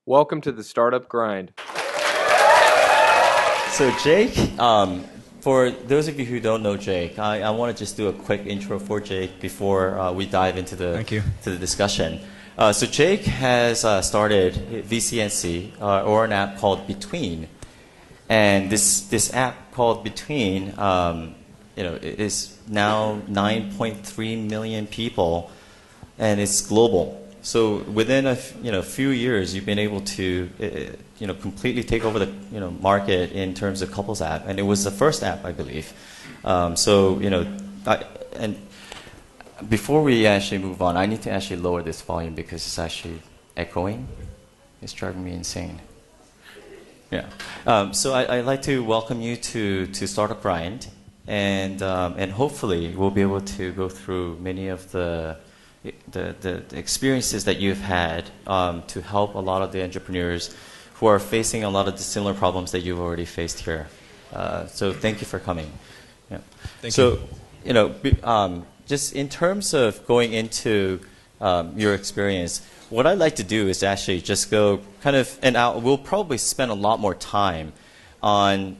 Welcome to the Startup Grind. So Jaeuk, for those of you who don't know Jaeuk, I want to just do a quick intro for Jaeuk before we dive into the discussion. So Jaeuk has started VCNC, or an app called Between, and this app called Between, is now 9.3 million people, and it's global. So within a few years, you've been able to completely take over the market in terms of couples app, and it was the first app, I believe. And before we actually move on, I need to actually lower this volume because it's actually echoing. It's driving me insane. Yeah. So I'd like to welcome you to Startup Grind, and hopefully we'll be able to go through many of the experiences that you've had to help a lot of the entrepreneurs who are facing a lot of the similar problems that you've already faced here. So thank you for coming. Yeah. Thank you. Just in terms of going into your experience, what I'd like to do is actually just go we'll probably spend a lot more time on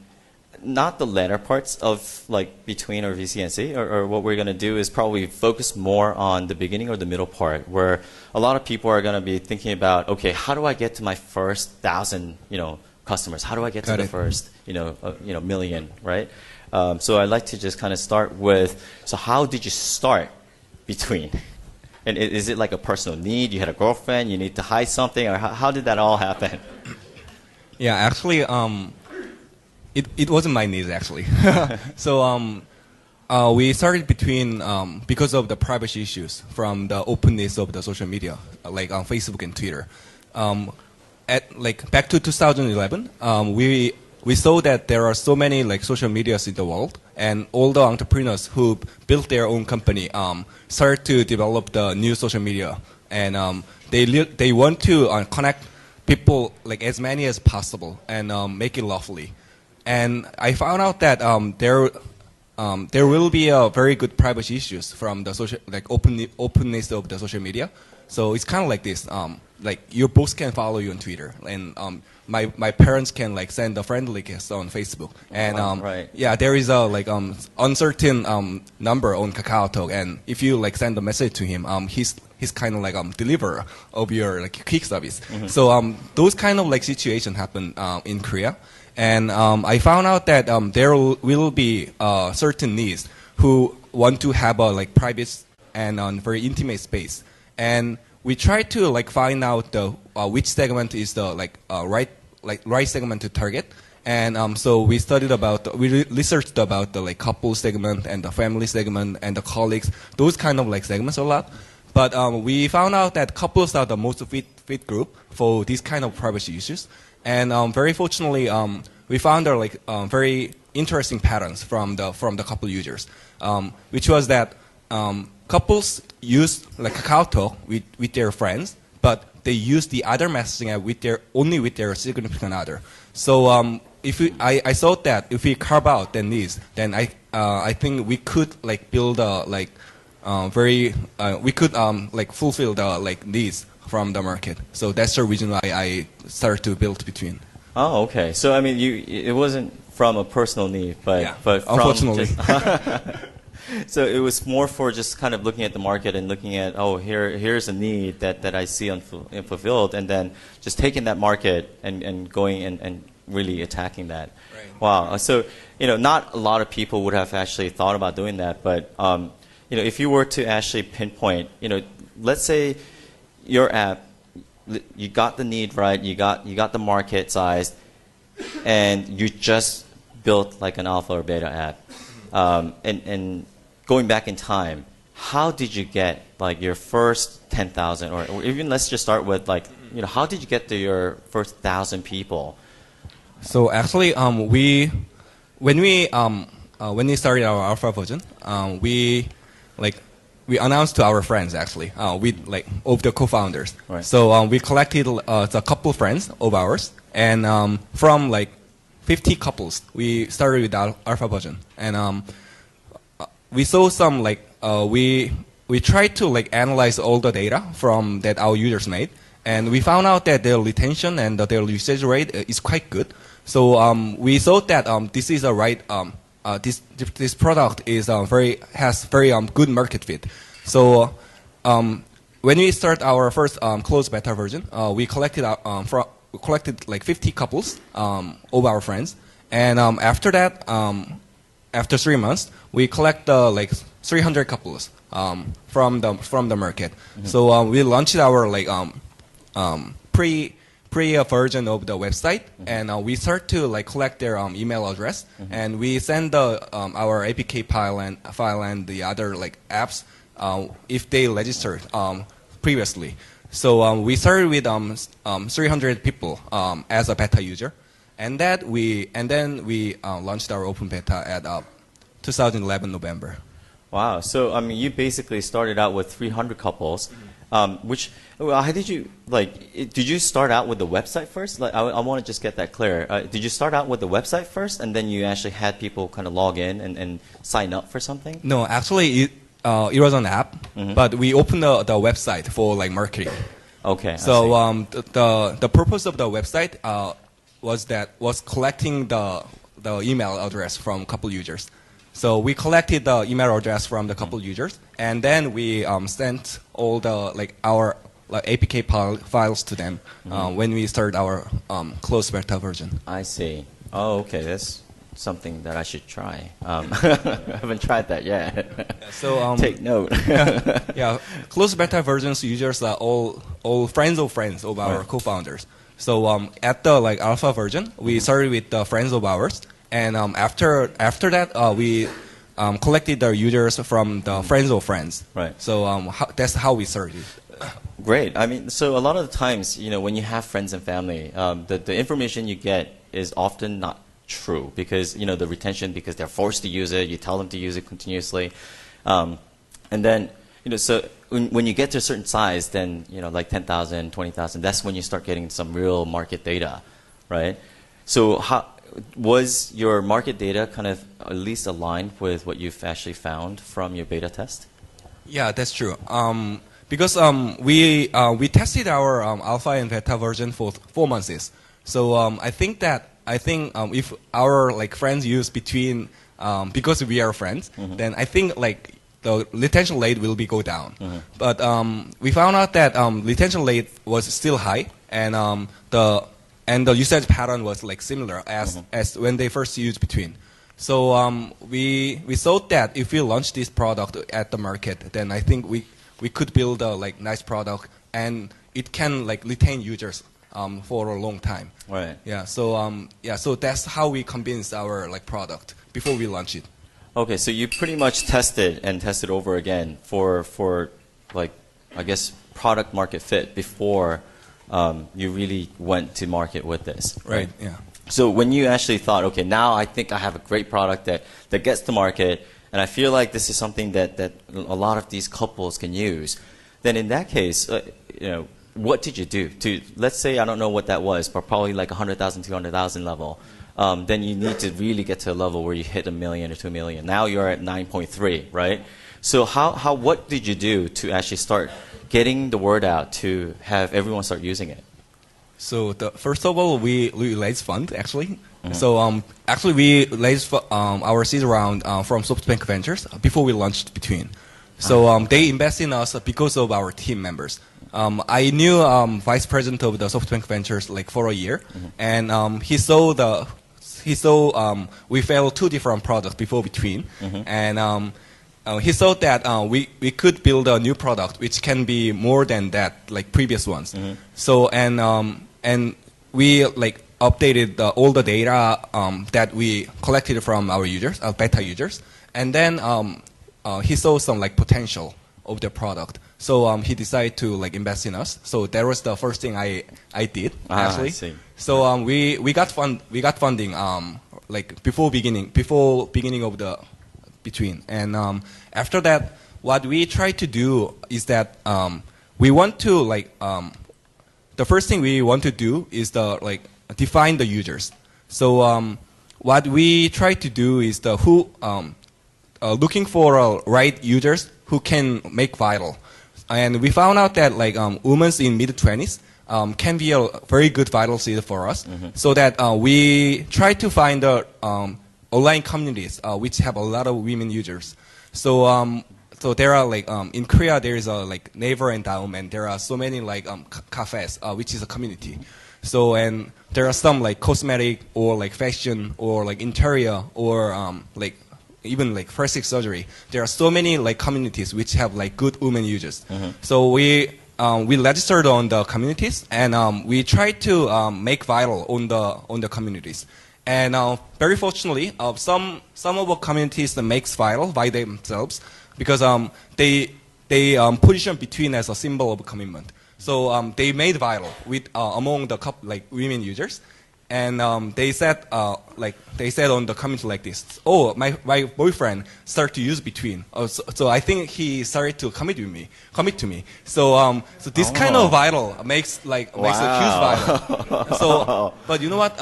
not the latter parts of like Between or VCNC, or what we're going to do is probably focus more on the beginning or the middle part, where a lot of people are going to be thinking about, okay, how do I get to my first 1,000 customers? How do I get to the first million, right? So I'd like to just kind of start with, so how did you start Between? And is it like a personal need? You had a girlfriend, you need to hide something, or how did that all happen? Yeah, actually, it wasn't my needs actually. So we started Between because of the privacy issues from the openness of the social media, like on Facebook and Twitter. Back to 2011, we saw that there are so many like social medias in the world, and all the entrepreneurs who built their own company started to develop the new social media, and they want to connect people like as many as possible and make it lawfully. And I found out that there will be a very good privacy issues from the social openness of the social media. So it's kind of like this. Like your boss can follow you on Twitter, and my parents can like send a friend request on Facebook, and right. Yeah, there is a like uncertain number on KakaoTalk, and if you like send a message to him, he's kind of like deliverer of your like quick service. Mm-hmm. So those kind of like situation happen in Korea. And I found out that there will be certain needs who want to have a like private and very intimate space, and we try to like find out the which segment is the right segment to target. And so we researched about the like couple segment and the family segment and the colleagues, those kind of like segments a lot. But we found out that couples are the most fit group for these kind of privacy issues. And very fortunately, we found like very interesting patterns from the couple users, which was that couples use like KakaoTalk with their friends, but they use the other messaging app only with their significant other. So I thought that if we carve out the needs, then I think we could like build a like we could like fulfill the like needs from the market. So that's the reason why I started to build Between. Oh, okay. So I mean, it wasn't from a personal need, but from unfortunately. So it was more for just kind of looking at the market and looking at, here's a need that I see unfulfilled, and then just taking that market and going and really attacking that. Right. Wow. So not a lot of people would have actually thought about doing that, but if you were to actually pinpoint, let's say your app, you got the need right, you got the market size, and you just built like an alpha or beta app. And going back in time, how did you get like your first 10,000, or even let's just start with like, how did you get to your first 1,000 people? So actually, when we started our alpha version, we announced to our friends actually, of the co-founders. Right. So we collected a couple friends of ours, and from like 50 couples, we started with our alpha version, and we saw some we tried to like analyze all the data from that our users made, and we found out that their retention and their usage rate is quite good. So we thought that this is a right this product is has very good market fit. So when we start our first closed beta version, we collected like 50 couples of our friends, and after that, after 3 months, we collect like 300 couples from the market. So we launched our like pre version of the website, and we start to like collect their email address, and we send our APK file and the other like apps if they registered previously. So we started with 300 people as a beta user, and then we launched our open beta at 2011 November. Wow. So, I mean, you basically started out with 300 couples, which, how did you, like, did you start out with the website first? Like, I want to just get that clear. Did you start out with the website first, and then you actually had people kind of log in and sign up for something? No, actually, it was an app, but we opened the website for, like, marketing. Okay. So the purpose of the website was collecting the email address from couple users. So we collected the email address from the couple users, and then we sent all the like our APK files to them when we started our closed beta version. I see. Oh, okay. That's something that I should try. I haven't tried that yet. So take note. Yeah, closed beta versions users are all friends of our co-founders. So at the like alpha version, we started with the friends of ours. And after that, we collected the users from the friends of friends. Right. So that's how we started. Great. I mean, so a lot of the times, you know, when you have friends and family, the information you get is often not true because, you know, the retention, because they're forced to use it, you tell them to use it continuously. And then, you know, so when you get to a certain size, then, you know, like 10,000, 20,000, that's when you start getting some real market data, right? So was your market data kind of at least aligned with what you've actually found from your beta test? Yeah, that's true. Because we tested our alpha and beta version for 4 months. So I think if our like friends use between because we are friends, then I think like the retention rate will go down. But we found out that retention rate was still high, and the usage pattern was like similar as when they first used between. So we thought that if we launch this product at the market, then I think we could build a like nice product, and it can like retain users for a long time. Right. Yeah. So that's how we convinced our like product before we launch it. Okay. So you pretty much tested over again for like I guess product market fit before you really went to market with this. Right. Yeah. So when you actually thought, okay, now I think I have a great product that gets to market, and I feel like this is something that a lot of these couples can use, then in that case, you know, what did you do to, let's say, I don't know what that was, but probably like 100,000, 200,000 level. Then you need to really get to a level where you hit 1 million or 2 million. Now you're at 9.3, right? So what did you do to actually start getting the word out to have everyone start using it? So first of all, we raised funds actually. So actually we raised our seed round from SoftBank Ventures before we launched Between. So they invest in us because of our team members. I knew vice president of the SoftBank Ventures like for a year, and he saw we failed 2 different products before Between, and he thought that we could build a new product which can be more than that like previous ones. So and we like updated all the data that we collected from our users, our beta users, and then he saw some like potential of the product. So he decided to like invest in us. So that was the first thing I did actually. I see. So we got funding like before beginning of the Between, and after that, what we try to do is that we want to like the first thing we want to do is define the users. So what we try to do is looking for right users who can make viral, and we found out that like women in mid-20s can be a very good vital seed for us. So that we try to find the online communities which have a lot of women users. So so there are like in Korea there is a like Naver and Daum, and there are so many like cafes which is a community. So and there are some like cosmetic or like fashion or like interior or like even like plastic surgery. There are so many like communities which have like good women users. So we registered on the communities, and we try to make viral on the communities. And very fortunately, some of our communities makes viral by themselves because they position between as a symbol of commitment. So they made viral with among the like women users, and they said on the community like this. Oh, my boyfriend started to use between. So I think he started to commit to me. So this kind of viral makes a huge viral. So but you know what?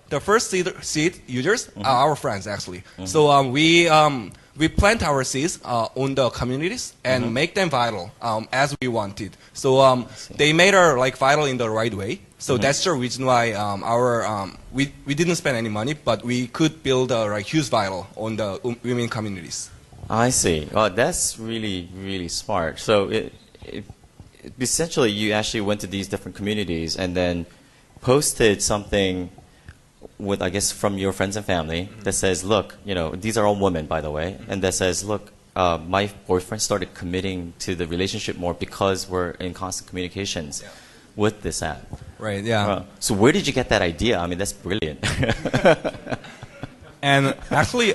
The first seed users are our friends actually. So we plant our seeds on the communities and make them viral as we wanted. So they made our like viral in the right way. So that's the reason why we didn't spend any money, but we could build a like, huge viral on the women communities. I see. Well, that's really, really smart. So essentially, you actually went to these different communities and then posted something with, I guess, from your friends and family that says, look, these are all women, by the way, and that says, look, my boyfriend started committing to the relationship more because we're in constant communications with this app. Right, yeah. So where did you get that idea? I mean, that's brilliant. And actually,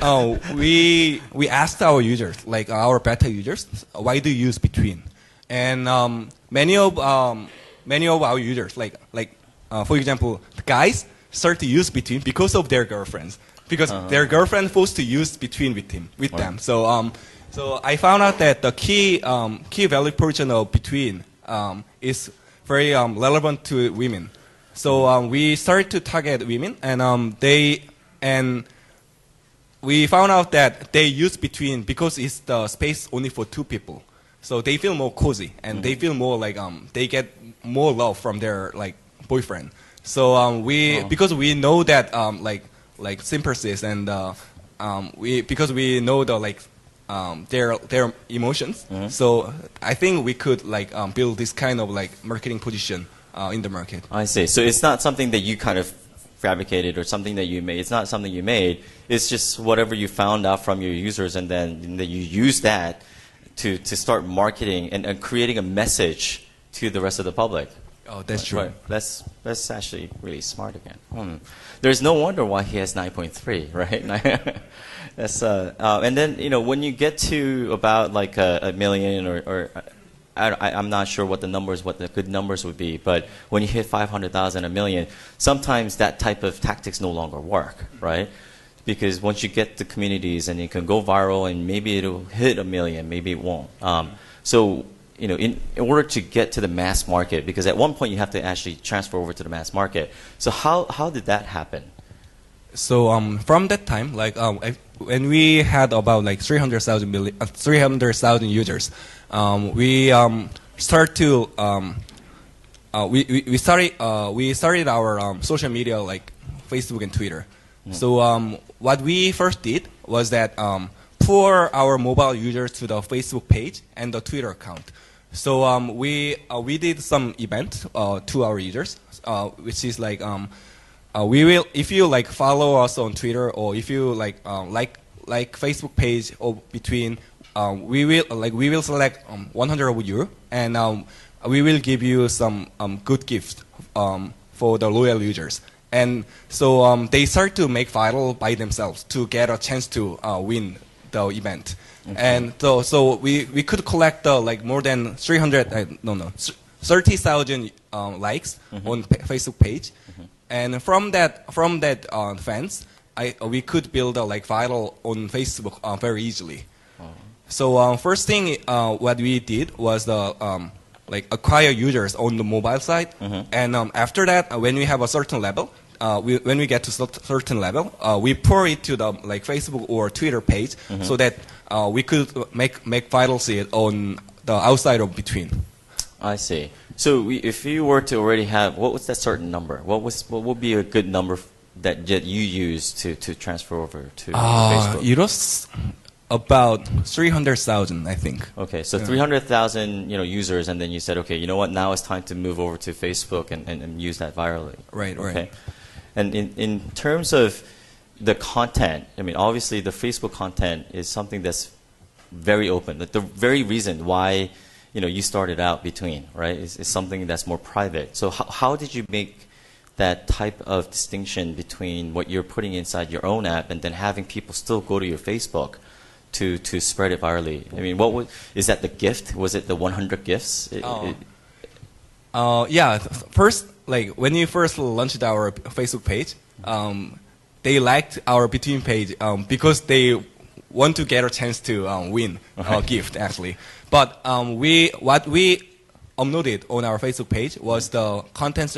we asked our users, like our beta users, why do you use between? And many of our users, for example, the guys start to use between because of their girlfriends, because their girlfriend forced to use between with them. So I found out that the key value proposition of between is very relevant to women. So we started to target women, and we found out that they use between because it's the space only for two people. So they feel more cozy, and they feel more like they get more love from their like boyfriend. So because we know that like sympathies and because we know the like their emotions. So I think we could like build this kind of like marketing position in the market. I see. So it's not something that you kind of fabricated or something that you made. It's not something you made. It's just whatever you found out from your users, and then that you use that to start marketing and creating a message to the rest of the public. Oh, that's true. Right. That's actually really smart again. There's no wonder why he has 9.3, right? That's and then when you get to about like a million or I'm not sure what the good numbers would be, but when you hit 500,000, a million, sometimes that type of tactics no longer work, right? Because once you get the communities and it can go viral and maybe it'll hit a million, maybe it won't. So in order to get to the mass market, because at one point you have to actually transfer over to the mass market. So how did that happen? So from that time, like when we had about like 300,000 users, we started our social media like Facebook and Twitter. So what we first did was that pour our mobile users to the Facebook page and the Twitter account. So we did some event to our users, which is like we will, if you like follow us on Twitter, or if you like Facebook page or between, we will select 100 euro, and we will give you some good gifts for the loyal users. And so they start to make viral by themselves to get a chance to win the event. Okay. And so we could collect like more than 30,000 likes on Facebook page, and from that fans, we could build a like viral on Facebook very easily. So first thing what we did was like acquire users on the mobile side, and after that, when we have a certain level, when we get to certain level, we pour it to the like Facebook or Twitter page, so that we could make viral seed on the outside of between. I see. So if you were to already have, what was that certain number? What would be a good number that you use to transfer over to Facebook? It was about 300,000, I think. Okay, so 300,000 users, and then you said, okay, you know what? Now it's time to move over to Facebook and use that virally. Right, okay. right. And in terms of the content, I mean, obviously the Facebook content is something that's very open. Like the very reason why you started out between, right, is something that's more private. So how did you make that type of distinction between what you're putting inside your own app and then having people still go to your Facebook to spread it virally? I mean, is that the gift? Was it the 100 gifts? Yeah. First, like when you first launched our Facebook page, they liked our between page because they want to get a chance to win a gift actually. But what we uploaded on our Facebook page was the contents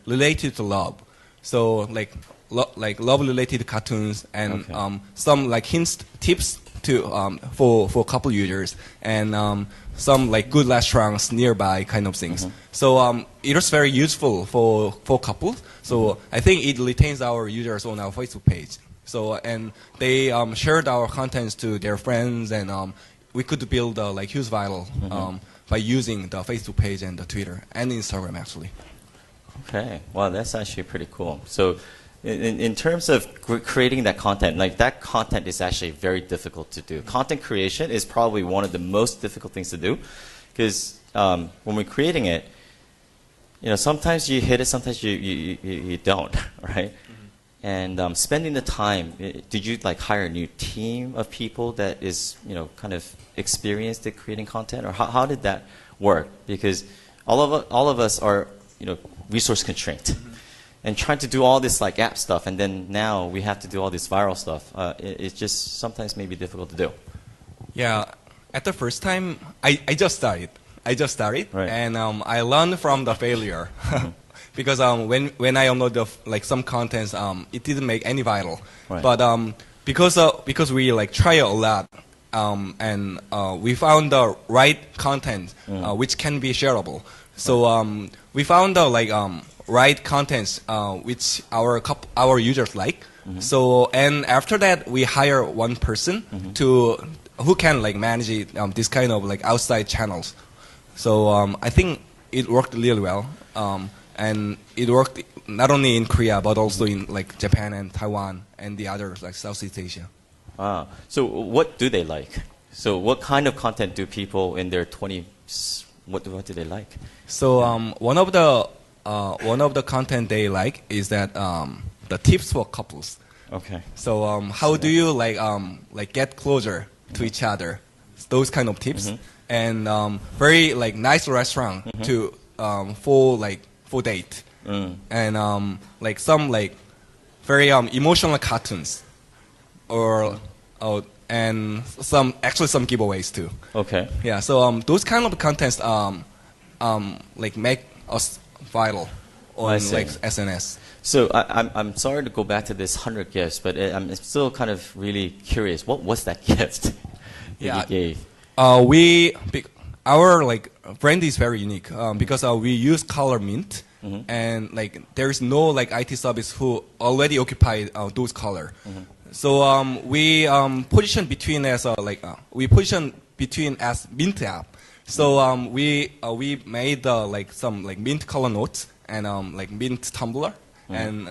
related to love. So like love related cartoons and some like hints, tips to for couple users and some like good restaurants nearby kind of things. So it was very useful for couples. So I think it retains our users on our Facebook page. So and they shared our contents to their friends and we could build like huge viral by using the Facebook page and the Twitter and Instagram actually. Okay, wow, that's actually pretty cool. So in terms of creating that content, like that content is actually very difficult to do. Content creation is probably one of the most difficult things to do because when we're creating it, sometimes you hit it, sometimes you don't, right? And spending the time, did you like hire a new team of people that is kind of experienced at creating content, or how did that work? Because all of us are resource constrained, and trying to do all this like app stuff, and then now we have to do all this viral stuff. It's just sometimes maybe difficult to do. Yeah, at the first time, I just started. Right. And I learned from the failure. Because when I upload like some contents, it didn't make any viral. Right. But because we like try a lot, and we found the right content which can be shareable. So we found the like right contents which our users like. So and after that we hire one person who can like manage this kind of like outside channels. So I think it worked really well. And it worked not only in Korea but also in like Japan and Taiwan and the other like Southeast Asia. Ah, so what do they like? So what kind of content do people in their 20s? What do they like? So one of the content they like is that the tips for couples. Okay. So how do you like get closer to each other? Those kind of tips and very like nice restaurant to for date and like some like very emotional cartoons or and some giveaways too. Okay. Yeah. So those kind of contents like make us viral on like SNS. So I'm sorry to go back to this 100 gifts, but I'm still kind of really curious. What was that gift that you gave? Our like brand is very unique because we use color mint and like there is no like IT service who already occupy those color. So we position between as mint app. So we made like some like mint color notes and like mint tumbler and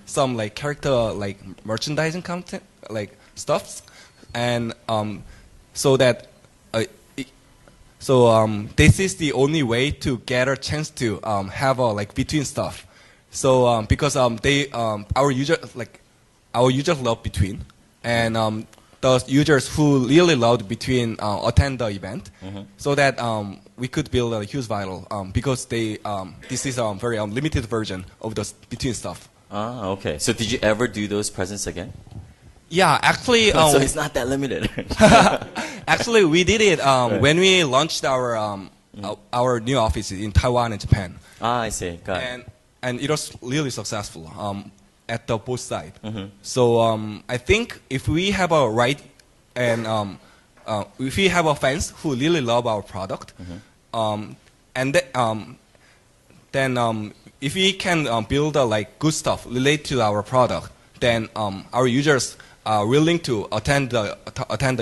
some like character like merchandising content like stuffs and so that. So this is the only way to get a chance to have a like between stuff. So because our users love between, and the users who really loved between attend the event, so that we could build a huge viral because this is a very limited version of the between stuff. Ah, okay. So did you ever do those presents again? Yeah, actually. So it's not that limited. Actually, we did it when we launched our new offices in Taiwan and Japan. Ah, I see. Got it. And it was really successful at the both sides. So I think if we have a right and if we have a fans who really love our product, and then if we can build like good stuff related to our product, then our users are willing to attend the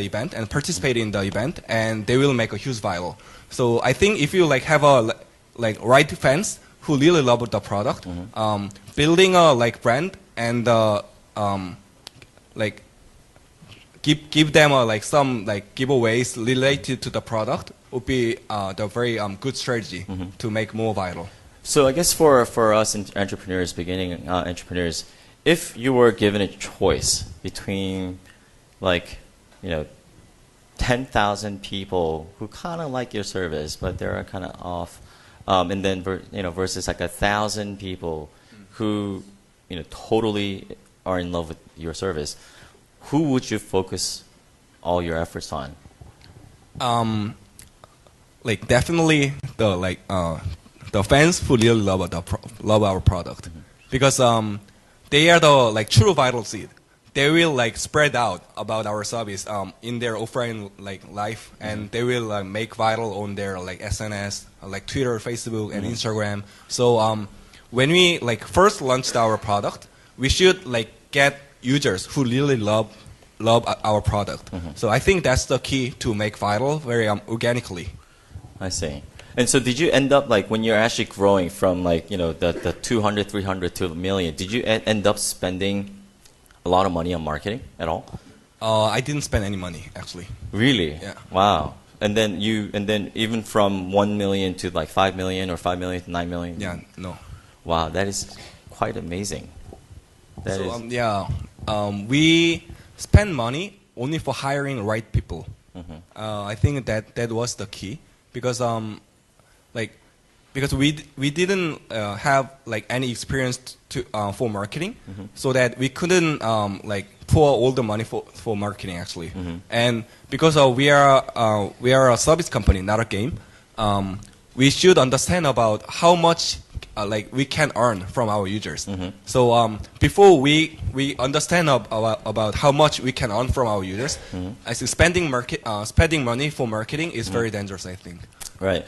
event and participate in the event, and they will make a huge viral. So I think if you like have a like right fans who really love the product, building a like brand and like give them like some like giveaways related to the product would be the very good strategy to make more viral. So I guess for us entrepreneurs, beginning entrepreneurs, if you were given a choice between like 10,000 people who kind of like your service but they're kind of off, and then versus like 1,000 people who totally are in love with your service, who would you focus all your efforts on? Like definitely the fans who really love our product, because they are the like true vital seed. They will like spread out about our service in their offline like life, and they will make viral on their like SNS, like Twitter, Facebook, and Instagram. So when we like first launched our product, we should like get users who really love our product. So I think that's the key to make viral very organically. I see. And so did you end up, like, when you're actually growing from, like, the 200, 300 to a million, did you end up spending a lot of money on marketing at all? I didn't spend any money, actually. Really? Yeah. Wow. And then even from 1 million to, like, 5 million or 5 million to 9 million? Yeah, no. Wow, that is quite amazing. We spend money only for hiring right people. I think that was the key, because because we didn't have like any experience for marketing, so that we couldn't like pour all the money for marketing actually. And because we are a service company, not a game, we should understand about how much like we can earn from our users. So before we understand about how much we can earn from our users, I think spending money for marketing is very dangerous, I think. Right.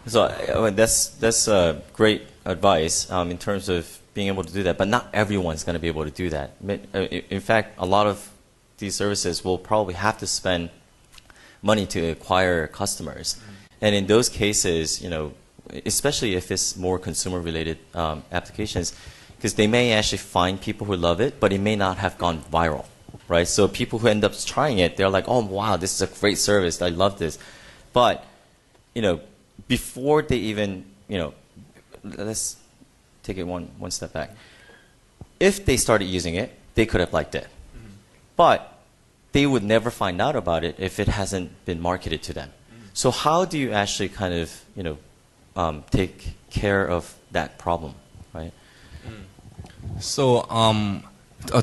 So that's great advice in terms of being able to do that. But not everyone's going to be able to do that. In fact, a lot of these services will probably have to spend money to acquire customers. And in those cases, especially if it's more consumer-related applications, because they may actually find people who love it, but it may not have gone viral, right? So people who end up trying it, they're like, oh, wow, this is a great service. I love this. But, before they even, let's take it one step back. If they started using it, they could have liked it. But they would never find out about it if it hasn't been marketed to them. So how do you actually kind of, take care of that problem, right? So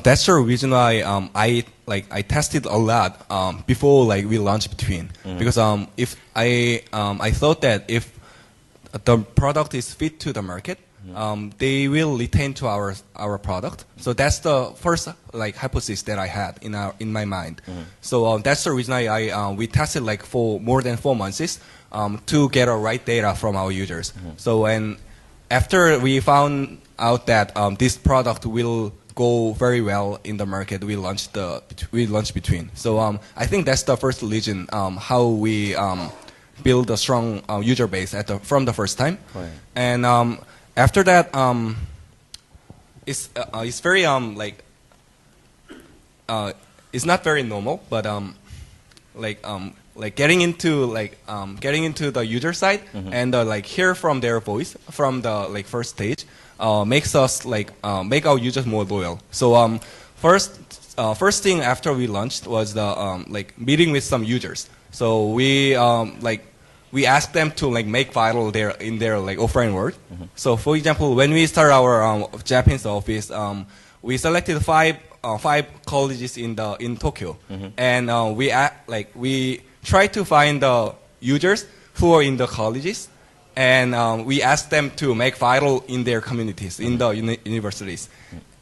that's the reason why I tested a lot before like we launched Between, because if I thought that if the product is fit to the market, they will retain to our product. So that's the first like hypothesis that I had in my mind. So that's the reason we tested like for more than 4 months to get a right data from our users. So and after we found out that this product will go very well in the market, we launched Between. So I think that's the first reason how we build a strong user base from the first time. Right. And after that, it's very like it's not very normal, but like getting into the user side and like hear from their voice from the like first stage makes us like make our users more loyal. So first thing after we launched was the like meeting with some users. So we asked them to like make viral in their like offline world. So for example, when we started our Japanese office, we selected five colleges in Tokyo, and we tried to find the users who are in the colleges, and we asked them to make viral in their communities, in the universities.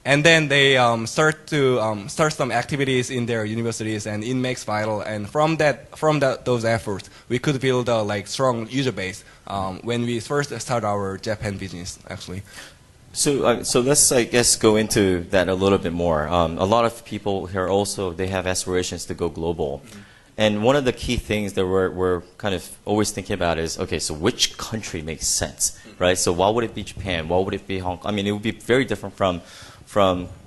And then they start some activities in their universities, and it makes viral. And from those efforts, we could build a like strong user base when we first start our Japan business, actually. So let's, I guess, go into that a little bit more. A lot of people here also, they have aspirations to go global. And one of the key things that we're kind of always thinking about is, okay, so which country makes sense, right? So why would it be Japan? Why would it be Hong Kong? I mean, it would be very different from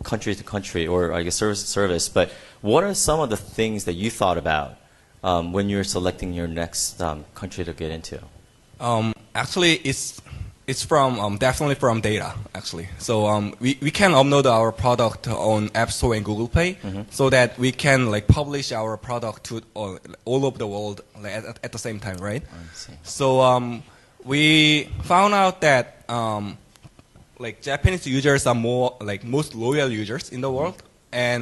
country to country, or I guess service to service. But what are some of the things that you thought about when you're selecting your next country to get into? Actually, it's from definitely from data, actually. So we can upload our product on App Store and Google Play, so that we can like publish our product to all over the world like, at the same time, right? I see. So we found out that like Japanese users are more like most loyal users in the world, and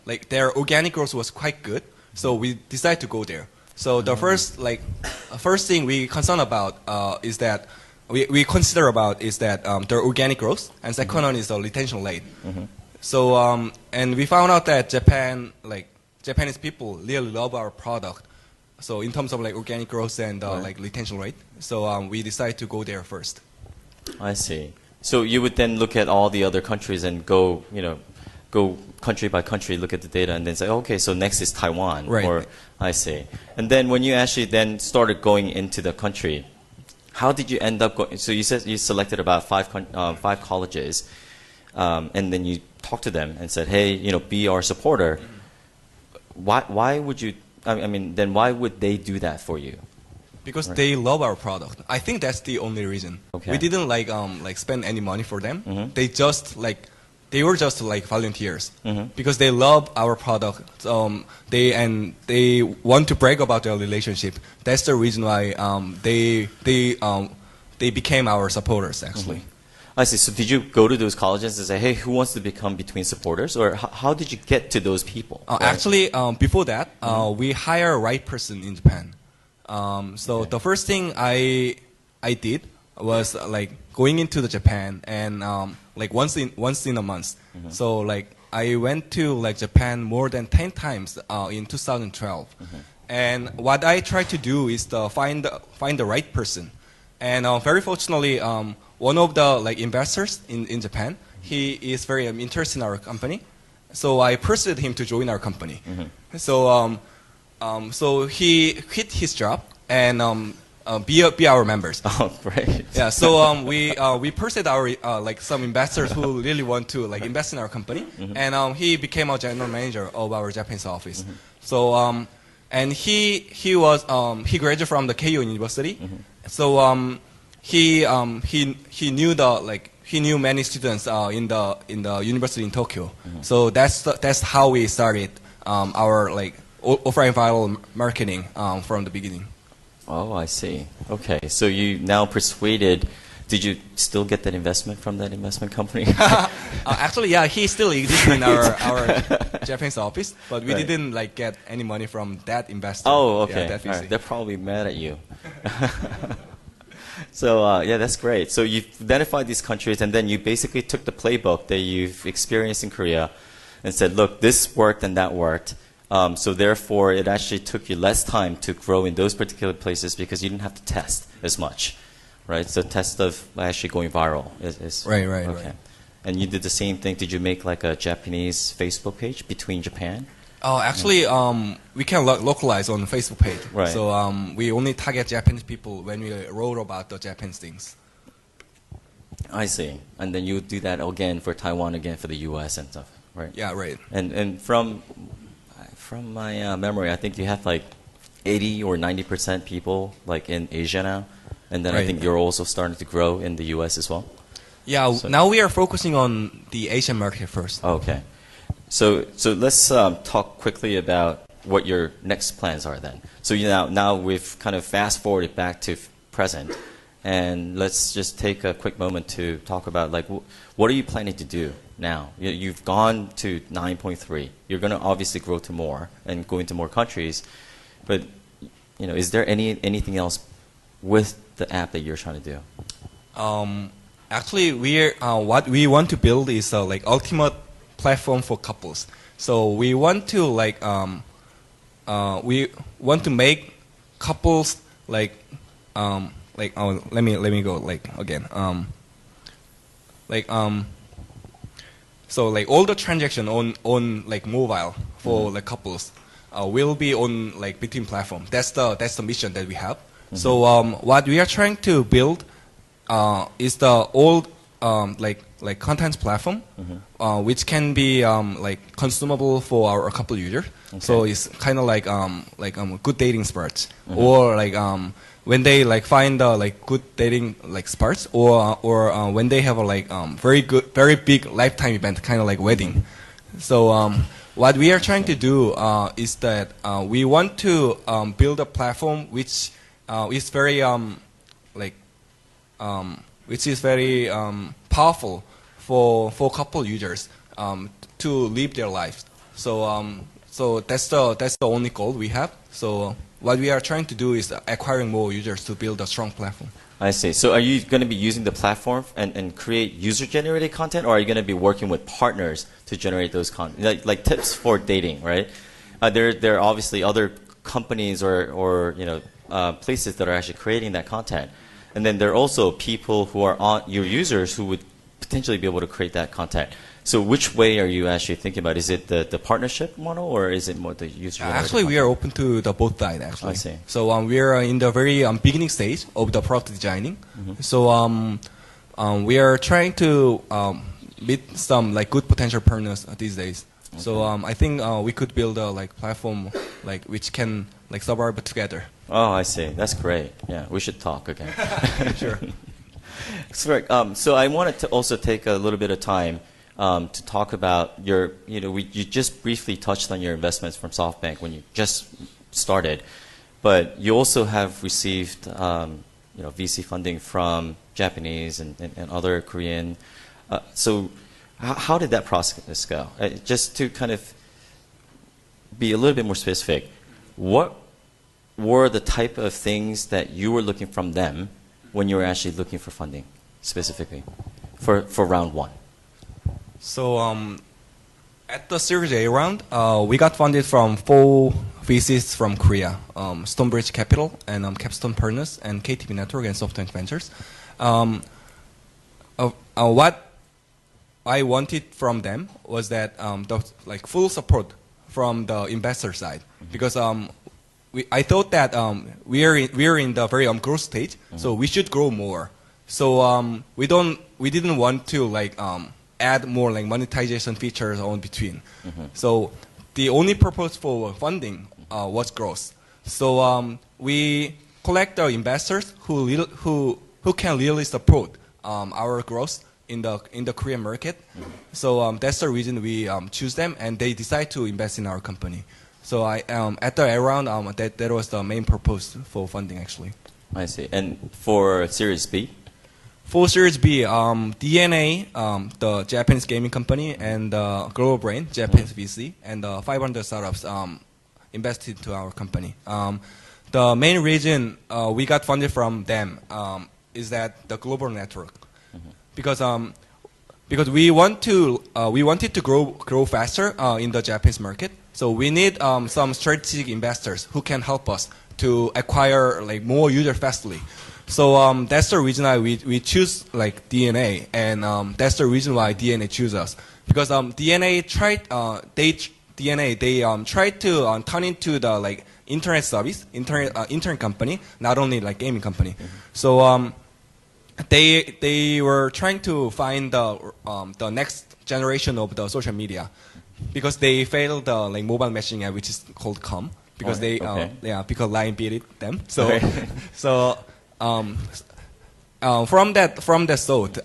like their organic growth was quite good. So we decided to go there. So the first thing we concern about is that. We consider about is that their organic growth, and second one is the retention rate. So and we found out that Japanese people really love our product. So in terms of like organic growth and like retention rate, so we decided to go there first. I see. So you would then look at all the other countries and go country by country, look at the data, and then say, okay, so next is Taiwan. Right. Or I see. And then when you actually then started going into the country, how did you end up going? So you said you selected about five colleges, and then you talked to them and said, "Hey, be our supporter." Why would you? I mean, then why would they do that for you? Because they love our product. I think that's the only reason. Okay. We didn't like spend any money for them. They were just like volunteers because they love our product. They want to brag about their relationship. That's the reason why they became our supporters, actually. I see. So did you go to those colleges and say, hey, who wants to become between supporters? Or how did you get to those people? Actually, before that, we hire a right person in Japan. So the first thing I did was like going into the Japan and like once in a month. So like I went to like Japan more than 10 times in 2012. And what I tried to do is to find the right person. And very fortunately, one of the like investors in Japan, he is very interested in our company. So I persuaded him to join our company. So so he quit his job and be our members. Oh, great. Yeah. So we persuaded our like some investors who really want to like invest in our company, and he became our general manager of our Japanese office. So and he graduated from the Keio University. So he knew many students in the university in Tokyo. So that's how we started our like offline viral marketing from the beginning. Oh, I see. Okay, so you now persuaded. Did you still get that investment from that investment company? Actually, yeah, he still exists in our Japanese office, but we didn't like get any money from that investor. Oh, okay. Yeah, all right. They're probably mad at you. So yeah, that's great. So you've identified these countries, and then you basically took the playbook that you've experienced in Korea, and said, "Look, this worked and that worked." So therefore, it actually took you less time to grow in those particular places because you didn't have to test as much, right? So test of actually going viral is right. Okay. Right. And you did the same thing. Did you make like a Japanese Facebook page between Japan? Actually, we can localize on the Facebook page. Right. So we only target Japanese people when we wrote about the Japanese things. I see. And then you would do that again for Taiwan, again for the U.S. and stuff, right? Yeah, right. And from my memory, I think you have like 80 or 90% people like in Asia now, and then I think you're also starting to grow in the U.S. as well. Yeah. So now we are focusing on the Asian market first. Okay. So let's talk quickly about what your next plans are then. So now we've kind of fast forwarded back to present, and let's just take a quick moment to talk about like what are you planning to do now? You've gone to 9.3. You're going to obviously grow to more and go into more countries, but is there anything else with the app that you're trying to do? Actually, what we want to build is like ultimate platform for couples. So we want to make couples let me go again. So all the transaction on mobile for couples will be on between platform. That's the mission that we have. So what we are trying to build is the old content platform, which can be consumable for our couple users. Okay. So it's kind of good dating spots, or when they find good dating spots, or when they have a very big lifetime event, kind of like wedding. So what we are trying to do is that we want to build a platform which is very powerful for couple users to live their lives. So that's the only goal we have. So what we are trying to do is acquiring more users to build a strong platform. I see. So are you going to be using the platform and create user-generated content, or are you going to be working with partners to generate those content, like tips for dating, right? There are obviously other companies or places that are actually creating that content. And then there are also people who are your users who would potentially be able to create that content. So which way are you actually thinking about? Is it the partnership model, or is it more the user? Actually, we are open to the both sides, actually. I see. So we are in the very beginning stage of the product designing. So we are trying to meet some good potential partners these days. Okay. So I think we could build a platform which can survive together. Oh, I see. That's great. Yeah, we should talk again. Sure. So I wanted to also take a little bit of time to talk about you just briefly touched on your investments from SoftBank when you just started, but you also have received VC funding from Japanese and other Korean. So how did that process go? Just to kind of be a little bit more specific, what were the type of things that you were looking from them when you were actually looking for funding specifically for round one? So at the Series A round, we got funded from 4 VCs from Korea, Stonebridge Capital and Capstone Partners and KTB Network and SoftBank Ventures. What I wanted from them was that the full support from the investor side, because I thought that we are in the very growth stage, so we should grow more. So we didn't want to add more monetization features on between. So the only purpose for funding was growth. So we collect the investors who can really support our growth in the Korean market. So that's the reason we choose them, and they decide to invest in our company. So at the round, that was the main purpose for funding, actually. I see. And for Series B? For Series B, DNA, the Japanese gaming company, and Global Brain, Japanese VC, and 500 startups invested to our company. The main reason we got funded from them is that the global network, because we wanted to grow faster in the Japanese market. So we need some strategic investors who can help us to acquire more users fastly. So that's the reason why we choose DNA, and that's the reason why DNA choose us, because DNA tried to turn into the internet service, internet company, not only gaming company. So they were trying to find the next generation of the social media, because they failed the mobile messaging app, which is called Com, because because Line beat them. So so. From that thought,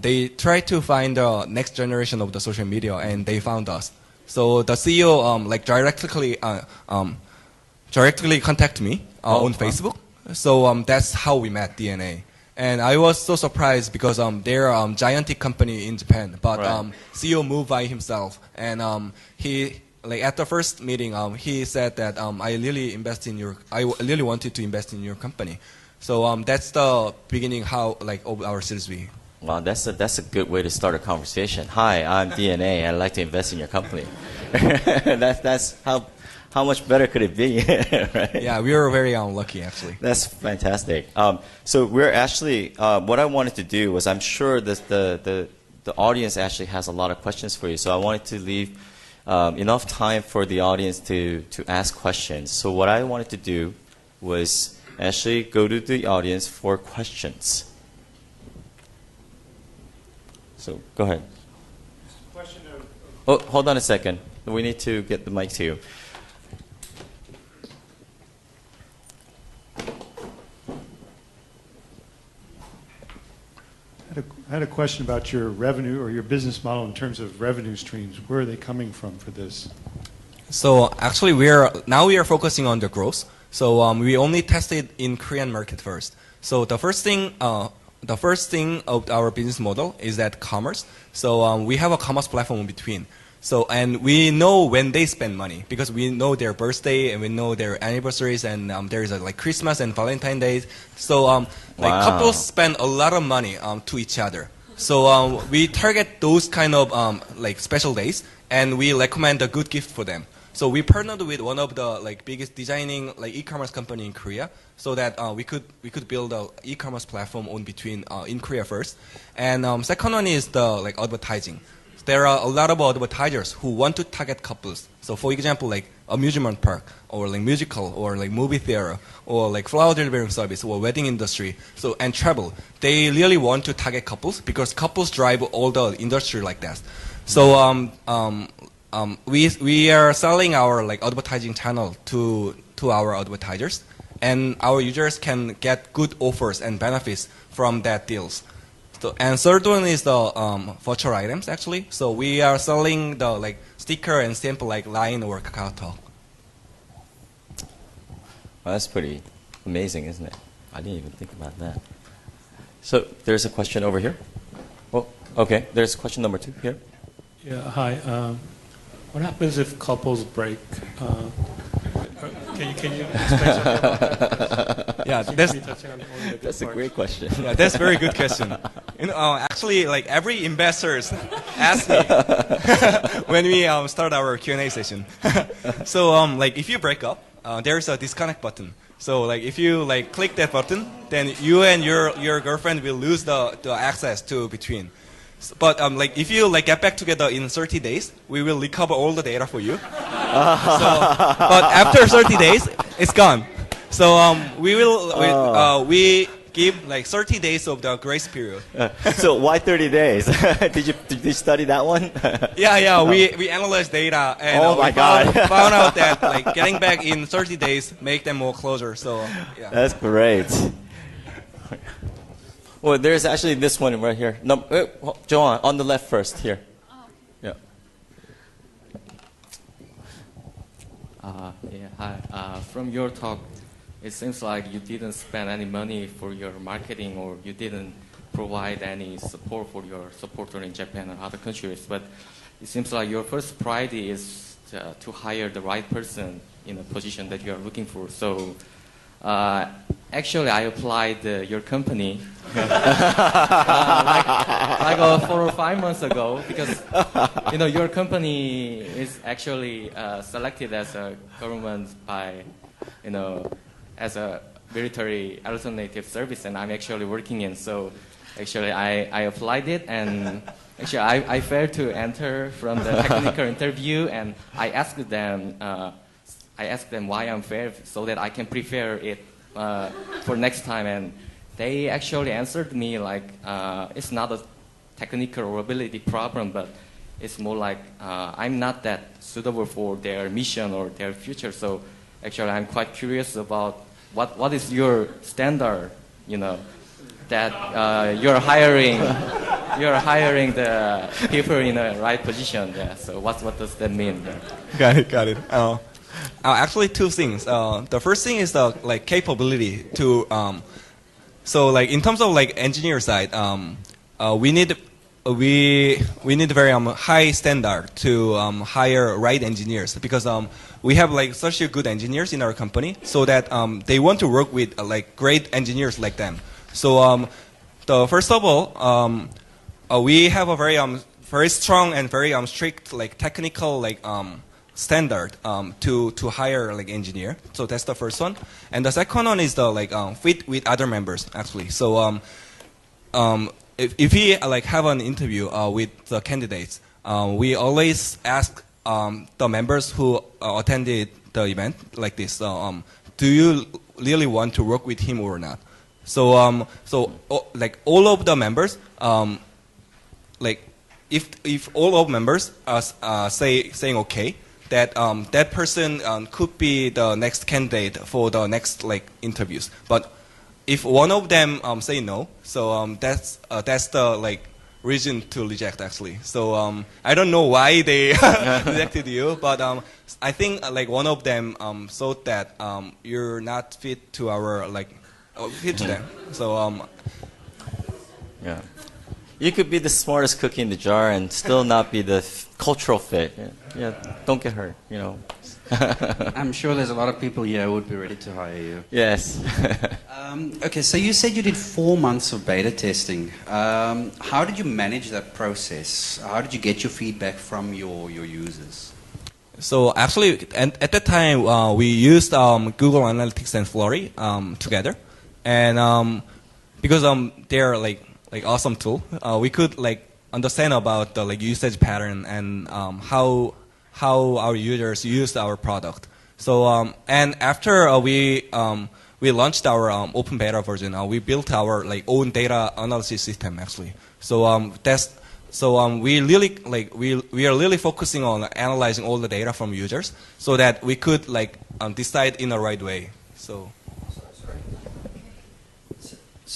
they tried to find the next generation of the social media, and they found us. So the CEO directly contacted me on Facebook. So that's how we met DNA. And I was so surprised because they're a gigantic company in Japan, but CEO moved by himself, and he at the first meeting he said that I really wanted to invest in your company. So that's the beginning of our Series B. Wow, that's a good way to start a conversation. Hi, I'm DNA. I'd like to invest in your company. that's how much better could it be, right? Yeah, we were very lucky actually. That's fantastic. So we're actually what I wanted to do was I'm sure that the audience actually has a lot of questions for you. So I wanted to leave enough time for the audience to ask questions. So what I wanted to do was actually go to the audience for questions. So go ahead. Oh, hold on a second. We need to get the mic to you. I had a question about your revenue or your business model in terms of revenue streams. Where are they coming from for this? So actually, we are focusing on the growth. So we only tested in Korean market first. So the first thing of our business model is that commerce. So we have a commerce platform in between. So and we know when they spend money because we know their birthday and we know their anniversaries and there is like Christmas and Valentine's Day. So like couples spend a lot of money to each other. So we target those kind of like special days and we recommend a good gift for them. So we partnered with one of the like biggest designing like e-commerce company in Korea, so that we could build a e-commerce platform on between in Korea first, and second one is the like advertising. There are a lot of advertisers who want to target couples. So for example, like amusement park or like musical or like movie theater or like flower delivery service or wedding industry. So and travel, they really want to target couples because couples drive all the industry like that. So we are selling our like advertising channel to our advertisers, and our users can get good offers and benefits from that deals. So, and third one is the virtual items actually. So we are selling the like sticker and stamp like Line or KakaoTalk. Well, that's pretty amazing, isn't it? I didn't even think about that. So there's a question over here. Oh, okay. There's question number 2 here. Yeah, hi. What happens if couples break? Can you explain something about that? Yeah, That's a great question. Yeah, that's a very good question. You know, actually, like every investors ask me when we start our Q&A session. So, like if you break up, there's a disconnect button. So, like if you like click that button, then you and your girlfriend will lose the access to between. But like if you like get back together in 30 days, we will recover all the data for you. But after 30 days, it's gone. So we give like 30 days of the grace period. So why 30 days? Did you study that one? Yeah. We analyze data and found out that like getting back in 30 days make them more closer. So yeah. That's great. Well, there's actually this one right here. No, Joanne, on the left first here. Yeah. Hi. From your talk, it seems like you didn't spend any money for your marketing, or you didn't provide any support for your supporter in Japan or other countries. But it seems like your first priority is to hire the right person in a position that you are looking for. So actually, I applied your company like 4 or 5 months ago, because your company is actually selected as a government by as a military alternative service, and I'm actually working in. So actually, I applied it, and actually I failed to enter from the technical interview, and I asked them why I'm failed so that I can prepare it for next time, and they actually answered me like it's not a technical or ability problem, but it's more like I'm not that suitable for their mission or their future. So actually, I'm quite curious about what is your standard, that you're hiring the people in the right position. Yeah. So what does that mean? Got it. Actually, 2 things. The first thing is the like capability to. So like in terms of like engineer side, we need very high standard to hire right engineers, because we have like such a good engineers in our company, so that they want to work with like great engineers like them. So the first of all, we have a very strong and very strict like technical like standard to hire like engineer. So that's the first one, and the second one is the like fit with other members actually. So if we like have an interview with the candidates, we always ask the members who attended the event like this. Do you really want to work with him or not? So like all of the members, like if all of members are saying okay, that that person could be the next candidate for the next like interviews. But if one of them say no, so that's the like reason to reject actually. So I don't know why they rejected you, but I think like one of them thought that you're not fit to our like fit to them. So Yeah. You could be the smartest cookie in the jar and still not be the cultural fit. Yeah, don't get hurt, you know. I'm sure there's a lot of people here who would be ready to hire you. Yes. Okay, so you said you did 4 months of beta testing. How did you manage that process? How did you get your feedback from your users? So actually, at that time, we used Google Analytics and Flurry together, and because they're like awesome tool, we could like understand about the like usage pattern and how our users use our product. So and after we launched our open beta version, we built our like own data analysis system actually. So we really like we are really focusing on analyzing all the data from users so that we could like decide in the right way. So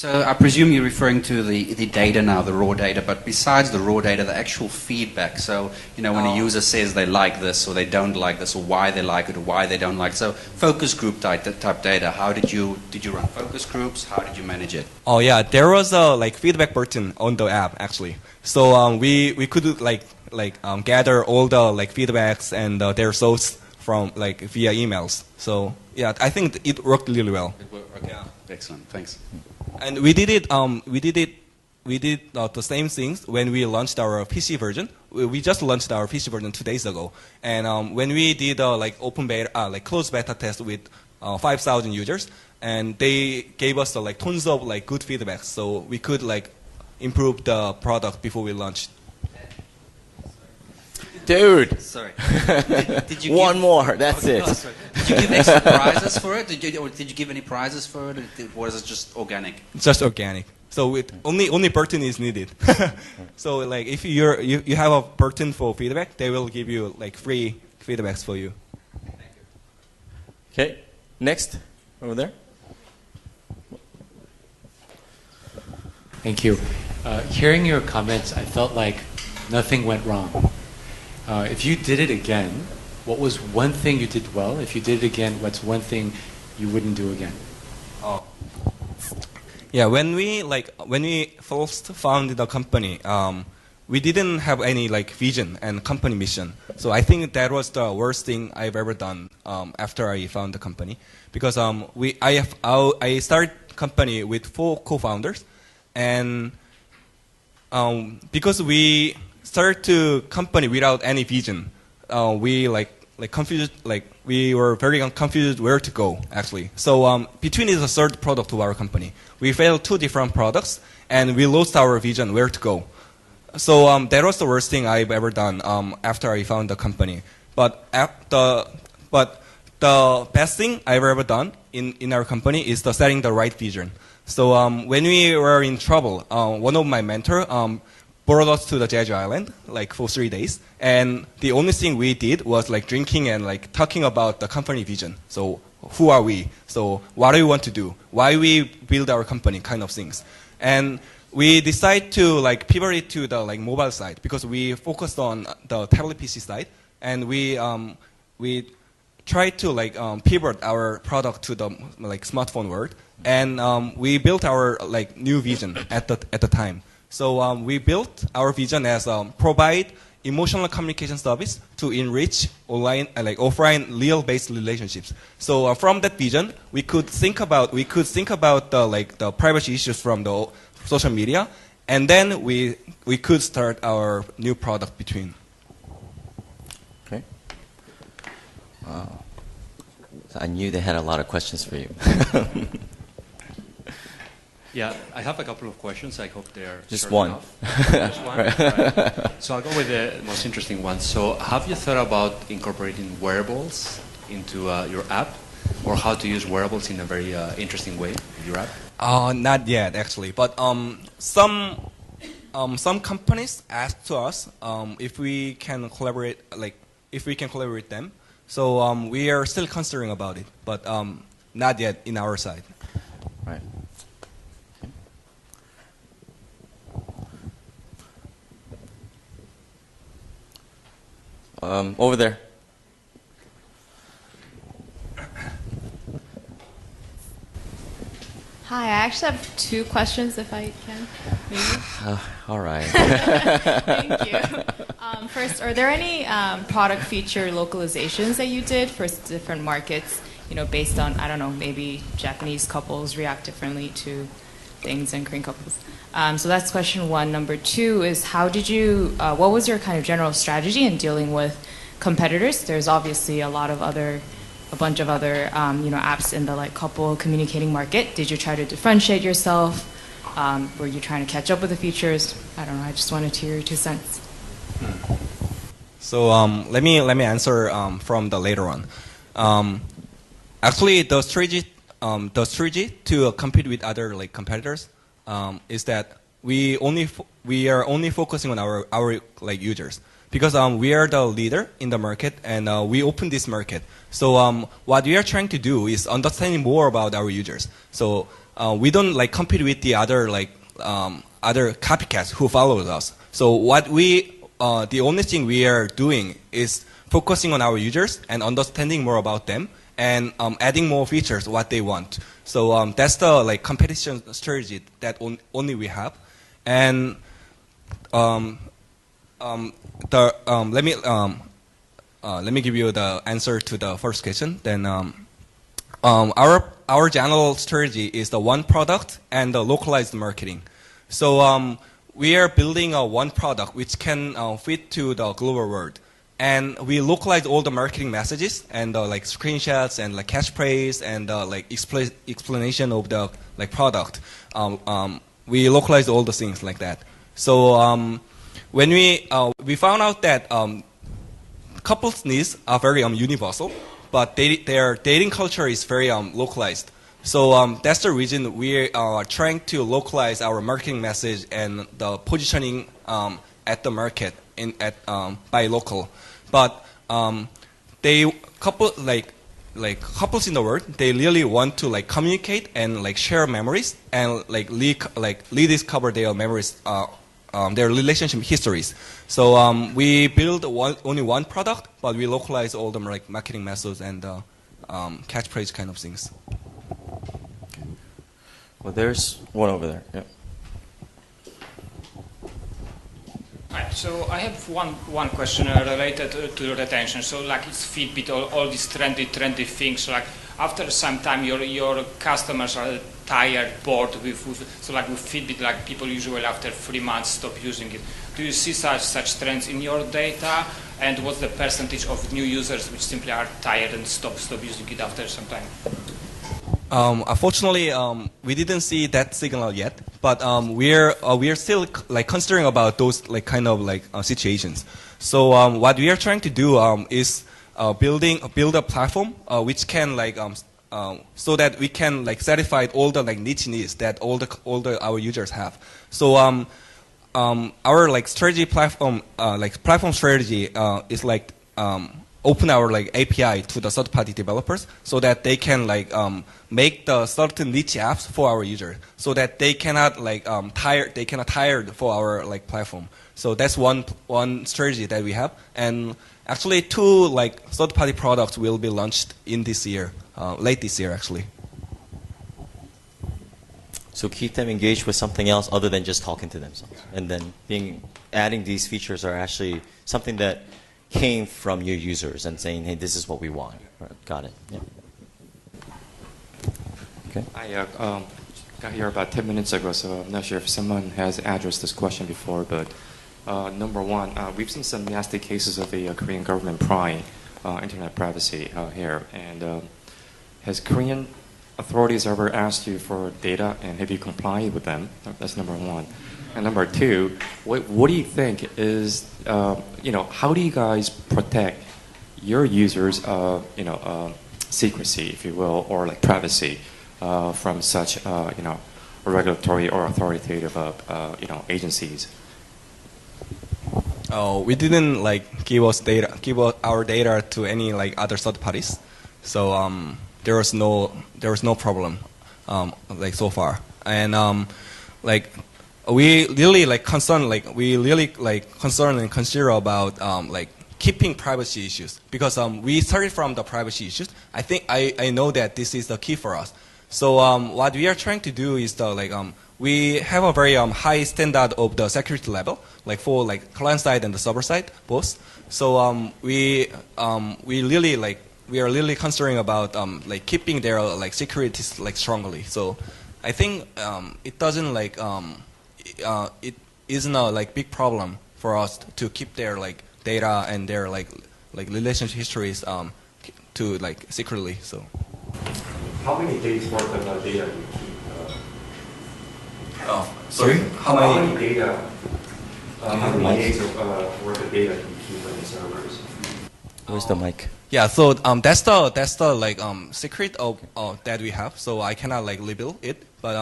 I presume you're referring to the data now, the raw data, but besides the raw data, the actual feedback. So, you know, when a user says they like this or they don't like this or why they like it or why they don't like it. So focus group type data, how did you run focus groups? How did you manage it? Oh yeah, there was a like feedback button on the app actually. So we could gather all the like feedbacks and their source from like via emails. So yeah, I think it worked really well. It worked, okay. Yeah. Excellent, thanks. And we did the same things when we launched our PC version. We just launched our PC version 2 days ago. And when we did like open beta, like closed beta test with 5,000 users, and they gave us like tons of like good feedback, so we could like improve the product before we launched. Dude. Sorry. One more. That's it. Did you give extra prizes for it? Did you give any prizes for it? Or was it just organic? Just organic. So only button is needed. So like if you have a button for feedback, they will give you like free feedbacks for you. Okay. Next, over there. Thank you. Hearing your comments, I felt like nothing went wrong. If you did it again, what was one thing you did well? If you did it again, what's one thing you wouldn't do again? Oh. Yeah, when we first founded the company, we didn't have any like vision and company mission. So I think that was the worst thing I've ever done after I found the company, because I started company with 4 co-founders, and because we started to company without any vision, we confused, we were very confused where to go actually. So Between is a third product to our company. We failed 2 different products and we lost our vision where to go. So that was the worst thing I've ever done after I found the company. But the best thing I've ever done in our company is setting the right vision. So when we were in trouble, one of my mentors brought us to the Jeju Island for 3 days, and the only thing we did was drinking and talking about the company vision. So who are we? So what do we want to do? Why we build our company? Kind of things. And we decided to pivot it to the mobile side, because we focused on the tablet PC side, and we tried to pivot our product to the smartphone world, and we built our new vision at the time. So we built our vision as provide emotional communication service to enrich online offline real-based relationships. So from that vision, we could think about the privacy issues from social media, and then we could start our new product between. Okay. Wow. So I knew they had a lot of questions for you. Yeah, I have a couple of questions. I hope they're Just short one. enough. Just one? Right. So I'll go with the most interesting one. So have you thought about incorporating wearables into your app, or how to use wearables in a very interesting way with your app? Not yet, actually. But some companies ask to us if we can collaborate, with them. So we are still considering about it, but not yet in our side. Right. Over there. Hi, I actually have 2 questions, if I can. Maybe. All right. Thank you. First, are there any product feature localizations that you did for different markets? Based on, I don't know, maybe Japanese couples react differently to things than Korean couples. So that's question 1. Number 2 is what was your kind of general strategy in dealing with competitors? There's obviously a bunch of other apps in the couple communicating market. Did you try to differentiate yourself? Were you trying to catch up with the features? I don't know. I just wanted to hear your 2 cents. So let me answer from the later one. Actually, the strategy to compete with other competitors is that we are only focusing on our users, because we are the leader in the market, and we open this market. So what we are trying to do is understanding more about our users. So we don't compete with the other other copycats who follow us. So the only thing we are doing is focusing on our users and understanding more about them, and adding more features what they want. So that's the competition strategy that only we have. And let me give you the answer to the first question. Then our general strategy is the one product and the localized marketing. So we are building a one product which can fit to the global world. And we localize all the marketing messages and screenshots and catchphrase and explanation of the product. We localize all the things like that. So when we found out that couples' needs are very universal, but their dating culture is very localized. So that's the reason we are trying to localize our marketing message and the positioning at the market by local. But couples in the world, they really want to communicate and share memories and rediscover their memories, their relationship histories. So we build only one product, but we localize all the marketing methods and catchphrase kind of things. Well, there's one over there. Yeah. Right, so I have one question related to retention. So it's Fitbit, all these trendy things. After some time, your customers are tired, bored with Fitbit. People usually after 3 months stop using it. Do you see such trends in your data? And what's the percentage of new users which simply are tired and stop using it after some time? Unfortunately, we didn't see that signal yet, but we are still considering about those situations. So what we are trying to do is build a platform which can so that we can satisfy all the niche needs that our users have. So our strategy platform platform strategy is open our API to the third-party developers so that they can make the certain niche apps for our users, so that they cannot tired for our platform. So that's one strategy that we have, and actually 2 third-party products will be launched in this year, late this year actually. So keep them engaged with something else other than just talking to themselves, and then adding these features are actually something that came from your users and saying, hey, this is what we want. Right, got it. Yeah. Okay. Hi, Got here about 10 minutes ago, so I'm not sure if someone has addressed this question before, but number one, we've seen some nasty cases of the Korean government prying internet privacy here. And has Korean authorities ever asked you for data, and have you complied with them? That's number one. And number two, what do you think is, how do you guys protect your users' secrecy, if you will, or like privacy from such, regulatory or authoritative, agencies? Oh, we didn't give our data to any other third parties, so there was no problem so far, and we really concerned and consider about keeping privacy issues, because we started from the privacy issues. I think I know that this is the key for us. So what we are trying to do is we have a very high standard of the security level, for client side and the server side both. So we are really concerned about keeping their security strongly. So I think it doesn't it isn't a big problem for us to keep their data and their relationship histories to secretly. So How many days worth of data do you keep? Sorry? How many days worth of data do you keep on the servers? Where's the mic? Yeah, so that's the secret of that we have. So I cannot reveal it, but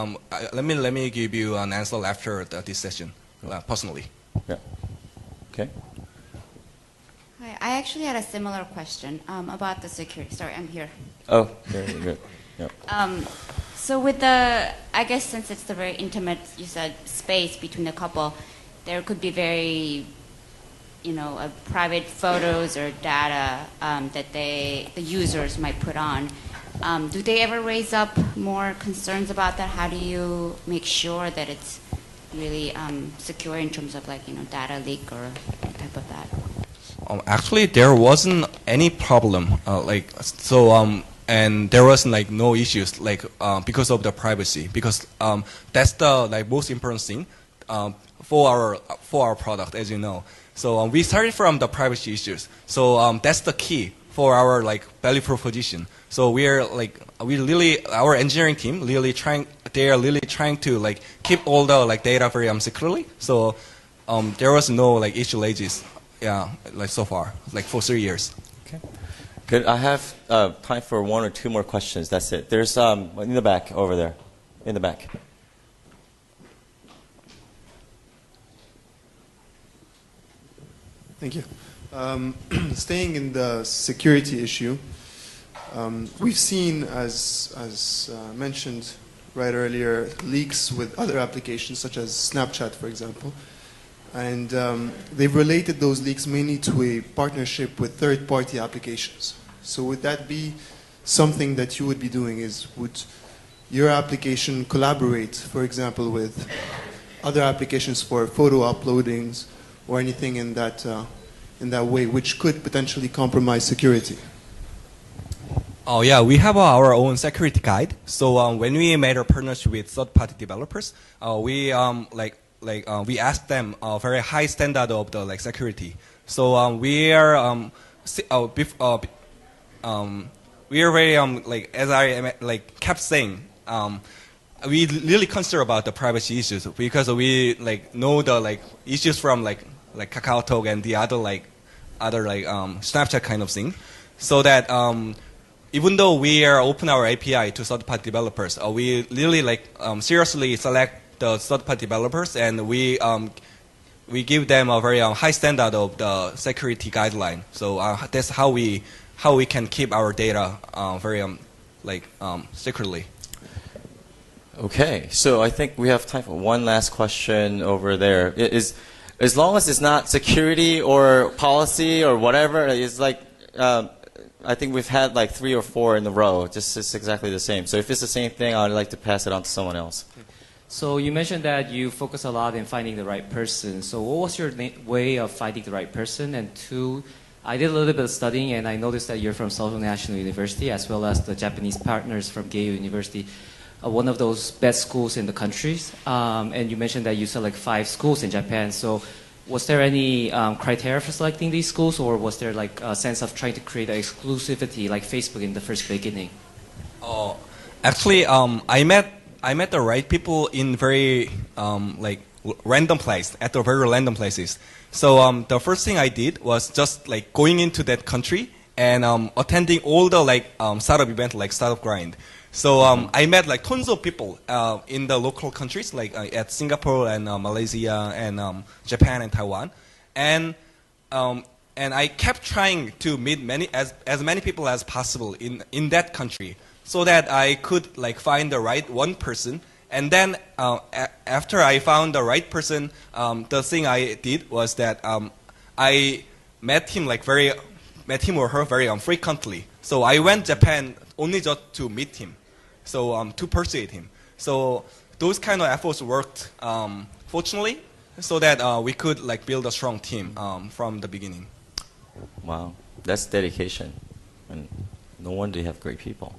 let me give you an answer after this session, personally. Yeah. Okay. Hi, I actually had a similar question about the security. Sorry, I'm here. Oh, very good. Yep. So with the, I guess since it's the very intimate, you said, space between the couple, there could be very, private photos or data that the users might put on. Do they ever raise up more concerns about that? How do you make sure that it's really secure in terms of data leak or any type of that? Actually, there wasn't any problem. And there was no issues because of the privacy, because that's the most important thing for our product, as you know. So we started from the privacy issues. So that's the key for our value proposition. So our engineering team they are really trying to keep all the data very securely. So there was no issue so far for 3 years. Okay. Good. I have time for one or two more questions. That's it. There's in the back over there. In the back. Thank you. Staying in the security issue, we've seen, as mentioned right earlier, leaks with other applications such as Snapchat, for example. And they've related those leaks mainly to a partnership with third-party applications. So would that be something that you would be doing? Would your application collaborate, for example, with other applications for photo uploadings or anything in that way, which could potentially compromise security? Oh yeah, we have our own security guide. So when we made our partnership with third-party developers, we asked them a very high standard of the security. So we are very as I kept saying, we really consider about the privacy issues, because we know the issues from KakaoTalk and the other Snapchat kind of thing. So that even though we are open our API to third-party developers, we really seriously select the third-party developers, and we give them a very high standard of the security guideline. So that's how we can keep our data very secretly. Okay, so I think we have time for one last question over there. As long as it's not security or policy or whatever, it's I think we've had 3 or 4 in a row. Just it's exactly the same. So if it's the same thing, I'd like to pass it on to someone else. So you mentioned that you focus a lot in finding the right person. So what was your way of finding the right person? And 2, I did a little bit of studying, and I noticed that you're from Seoul National University as well as the Japanese partners from Jaeuk University. one of those best schools in the countries. And you mentioned that you select 5 schools in Japan. So was there any criteria for selecting these schools, or was there like a sense of trying to create an exclusivity like Facebook in the first beginning? Actually, I met the right people in very like random place at the very random places. So the first thing I did was just like going into that country and attending all the like startup event like Startup Grind. So I met like tons of people in the local countries like at Singapore and Malaysia and Japan and Taiwan, and I kept trying to meet as many people as possible in that country, so that I could like find the right one person. And then after I found the right person, the thing I did was that I met him or her very frequently. So I went Japan only just to meet him, so to persuade him. So those kind of efforts worked, fortunately, so that we could like build a strong team from the beginning. Wow, that's dedication, and no wonder you have great people.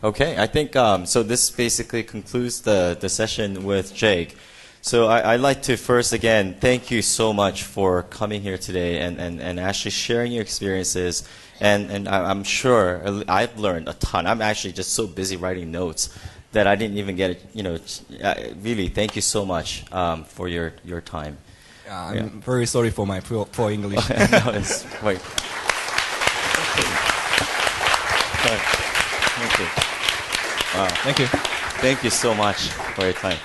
Okay, I think so. This basically concludes the session with Jaeuk. So I'd like to first again thank you so much for coming here today and actually sharing your experiences. And I'm sure I've learned a ton. I'm actually just so busy writing notes that I didn't even get it. Really, thank you so much for your time. I'm very sorry for my poor English. No, it's quite. Thank you. Wow. Thank you. Thank you so much for your time.